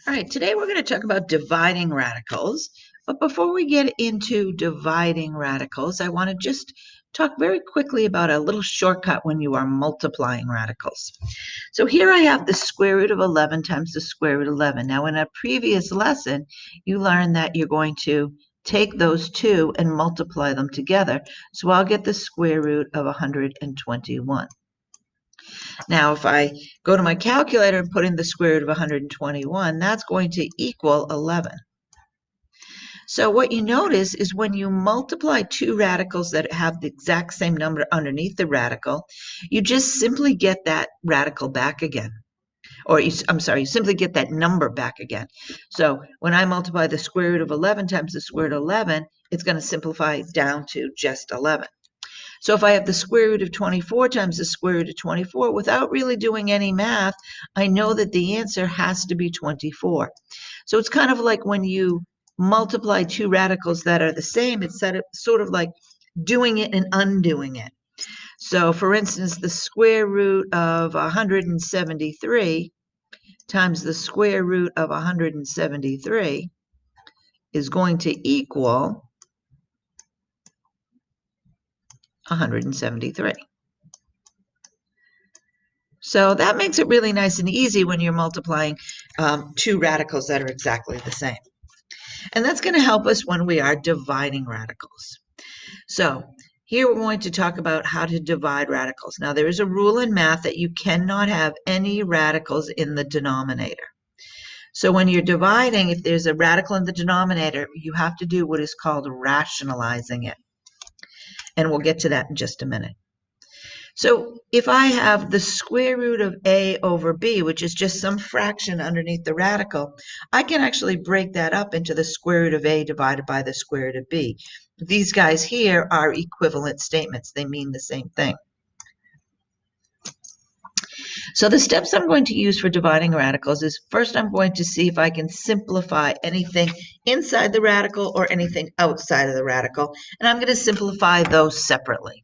All right, today we're going to talk about dividing radicals. But before we get into dividing radicals, I want to just talk very quickly about a little shortcut when you are multiplying radicals. So here I have the square root of 11 times the square root of 11. Now, in a previous lesson, you learned that you're going to take those two and multiply them together. So I'll get the square root of 121. Now, if I go to my calculator and put in the square root of 121, that's going to equal 11. So what you notice is when you multiply two radicals that have the exact same number underneath the radical, you just simply get that radical back again. Or you simply get that number back again. So when I multiply the square root of 11 times the square root of 11, it's going to simplify down to just 11. So if I have the square root of 24 times the square root of 24, without really doing any math, I know that the answer has to be 24. So it's kind of like when you multiply two radicals that are the same, it's sort of like doing it and undoing it. So for instance, the square root of 173 times the square root of 173 is going to equal 173. So that makes it really nice and easy when you're multiplying two radicals that are exactly the same. And that's going to help us when we are dividing radicals. So here we're going to talk about how to divide radicals. Now there is a rule in math that you cannot have any radicals in the denominator. So when you're dividing, if there's a radical in the denominator, you have to do what is called rationalizing it. And we'll get to that in just a minute. So if I have the square root of a over b, which is just some fraction underneath the radical, I can actually break that up into the square root of a divided by the square root of b. These guys here are equivalent statements. They mean the same thing. So the steps I'm going to use for dividing radicals is first I'm going to see if I can simplify anything inside the radical or anything outside of the radical, and I'm going to simplify those separately.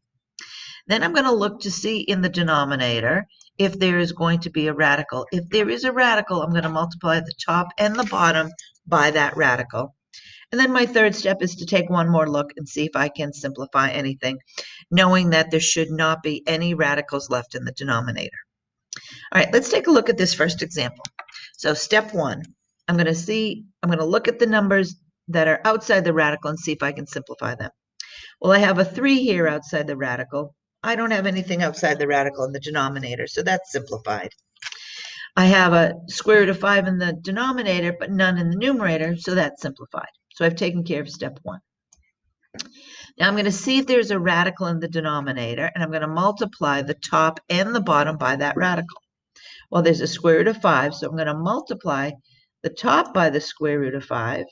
Then I'm going to look to see in the denominator if there is going to be a radical. If there is a radical, I'm going to multiply the top and the bottom by that radical. And then my third step is to take one more look and see if I can simplify anything, knowing that there should not be any radicals left in the denominator. All right, let's take a look at this first example. So step one, I'm going to look at the numbers that are outside the radical and see if I can simplify them. Well, I have a 3 here outside the radical. I don't have anything outside the radical in the denominator, so that's simplified. I have a square root of 5 in the denominator, but none in the numerator, so that's simplified. So I've taken care of step one. Now I'm going to see if there's a radical in the denominator, and I'm going to multiply the top and the bottom by that radical. Well, there's a square root of 5, so I'm going to multiply the top by the square root of 5,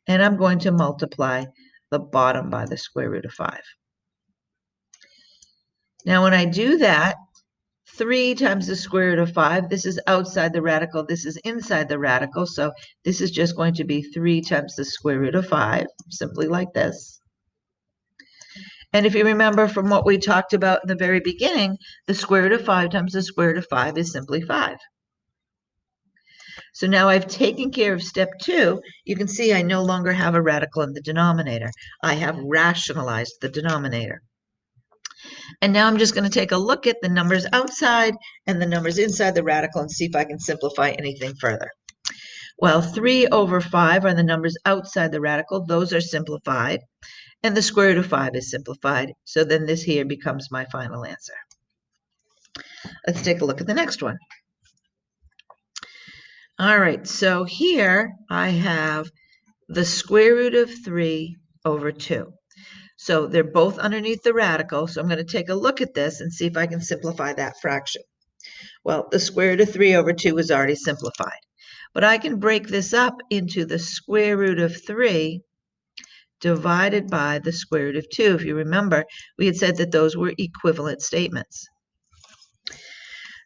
and I'm going to multiply the bottom by the square root of 5. Now, when I do that, 3 times the square root of 5, this is outside the radical, this is inside the radical, so this is just going to be 3 times the square root of 5, simply like this. And if you remember from what we talked about in the very beginning, the square root of 5 times the square root of 5 is simply 5. So now I've taken care of step 2. You can see I no longer have a radical in the denominator. I have rationalized the denominator. And now I'm just going to take a look at the numbers outside and the numbers inside the radical and see if I can simplify anything further. Well, 3 over 5 are the numbers outside the radical. Those are simplified. And the square root of 5 is simplified. So then this here becomes my final answer. Let's take a look at the next one. All right, so here I have the square root of 3 over 2. So they're both underneath the radical, so I'm going to take a look at this and see if I can simplify that fraction. Well, the square root of 3 over 2 is already simplified. But I can break this up into the square root of 3 divided by the square root of 2. If you remember, we had said that those were equivalent statements.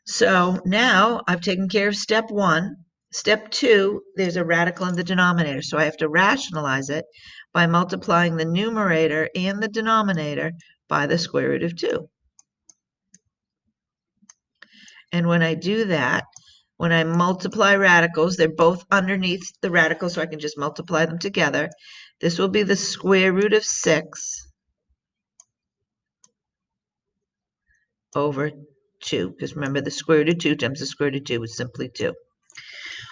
So now I've taken care of step 1. Step 2, there's a radical in the denominator, so I have to rationalize it by multiplying the numerator and the denominator by the square root of 2. And when I do that, When I multiply radicals, they're both underneath the radical, so I can just multiply them together. This will be the square root of 6 over 2, because remember, the square root of 2 times the square root of 2 is simply 2.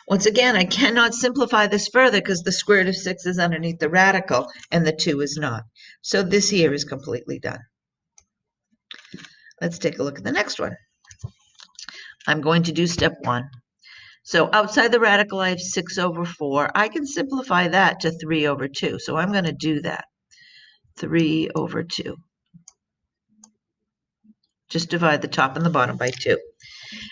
Once again, I cannot simplify this further because the square root of 6 is underneath the radical and the 2 is not. So this here is completely done. Let's take a look at the next one. I'm going to do step 1. So outside the radical, I have 6 over 4. I can simplify that to 3 over 2. So I'm going to do that. 3 over 2. Just divide the top and the bottom by 2.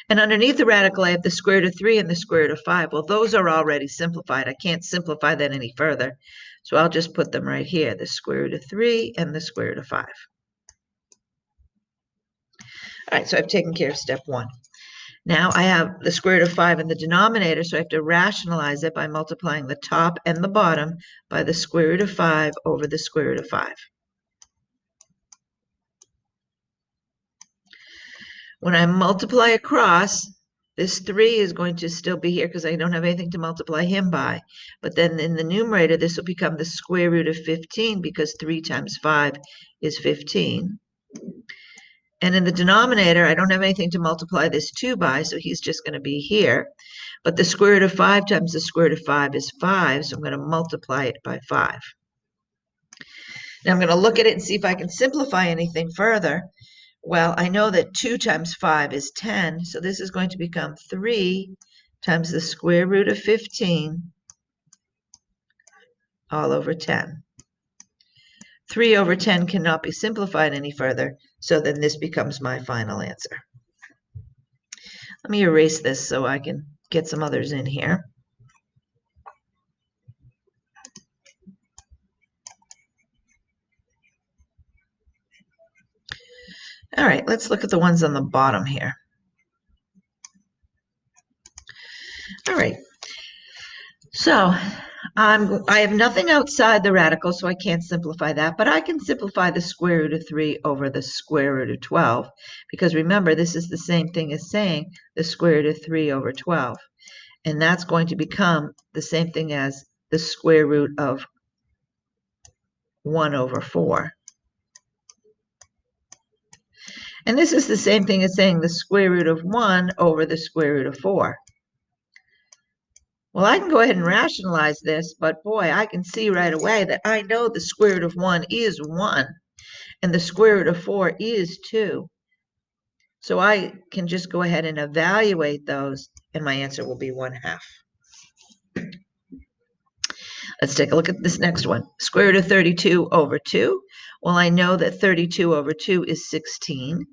And underneath the radical, I have the square root of 3 and the square root of 5. Well, those are already simplified. I can't simplify that any further. So I'll just put them right here, the square root of 3 and the square root of 5. All right, so I've taken care of step 1. Now I have the square root of 5 in the denominator, so I have to rationalize it by multiplying the top and the bottom by the square root of 5 over the square root of 5. When I multiply across, this 3 is going to still be here because I don't have anything to multiply him by. But then in the numerator, this will become the square root of 15 because 3 times 5 is 15. And in the denominator, I don't have anything to multiply this 2 by, so he's just going to be here. But the square root of 5 times the square root of 5 is 5, so I'm going to multiply it by 5. Now I'm going to look at it and see if I can simplify anything further. Well, I know that 2 times 5 is 10, so this is going to become 3 times the square root of 15 all over 10. 3 over 10 cannot be simplified any further, so then this becomes my final answer. Let me erase this so I can get some others in here. All right, let's look at the ones on the bottom here. All right, so I have nothing outside the radical, so I can't simplify that, but I can simplify the square root of 3 over the square root of 12, because remember, this is the same thing as saying the square root of 3 over 12, and that's going to become the same thing as the square root of 1 over 4. And this is the same thing as saying the square root of 1 over the square root of 4. Well, I can go ahead and rationalize this, but boy, I can see right away that I know the square root of 1 is 1, and the square root of 4 is 2. So I can just go ahead and evaluate those, and my answer will be 1/2. Let's take a look at this next one. Square root of 32 over 2. Well, I know that 32 over 2 is 16.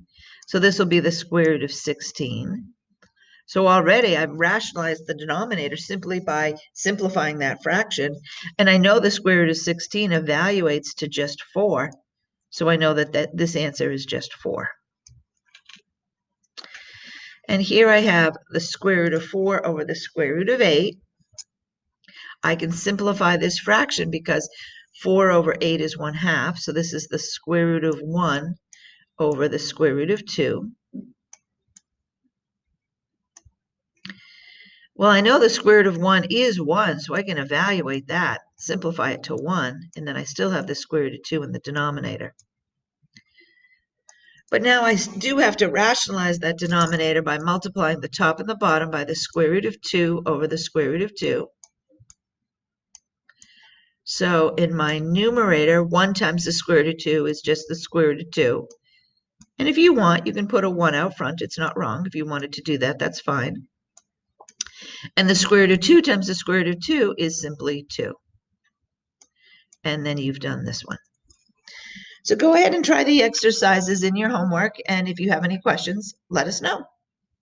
So this will be the square root of 16. So already I've rationalized the denominator simply by simplifying that fraction. And I know the square root of 16 evaluates to just 4. So I know that this answer is just 4. And here I have the square root of 4 over the square root of 8. I can simplify this fraction because 4 over 8 is 1/2. So this is the square root of 1 over the square root of 2. Well, I know the square root of 1 is 1, so I can evaluate that, simplify it to 1, and then I still have the square root of 2 in the denominator. But now I do have to rationalize that denominator by multiplying the top and the bottom by the square root of 2 over the square root of 2. So in my numerator, 1 times the square root of 2 is just the square root of 2. And if you want, you can put a 1 out front. It's not wrong. If you wanted to do that, that's fine. And the square root of 2 times the square root of 2 is simply 2. And then you've done this one. So go ahead and try the exercises in your homework. And if you have any questions, let us know.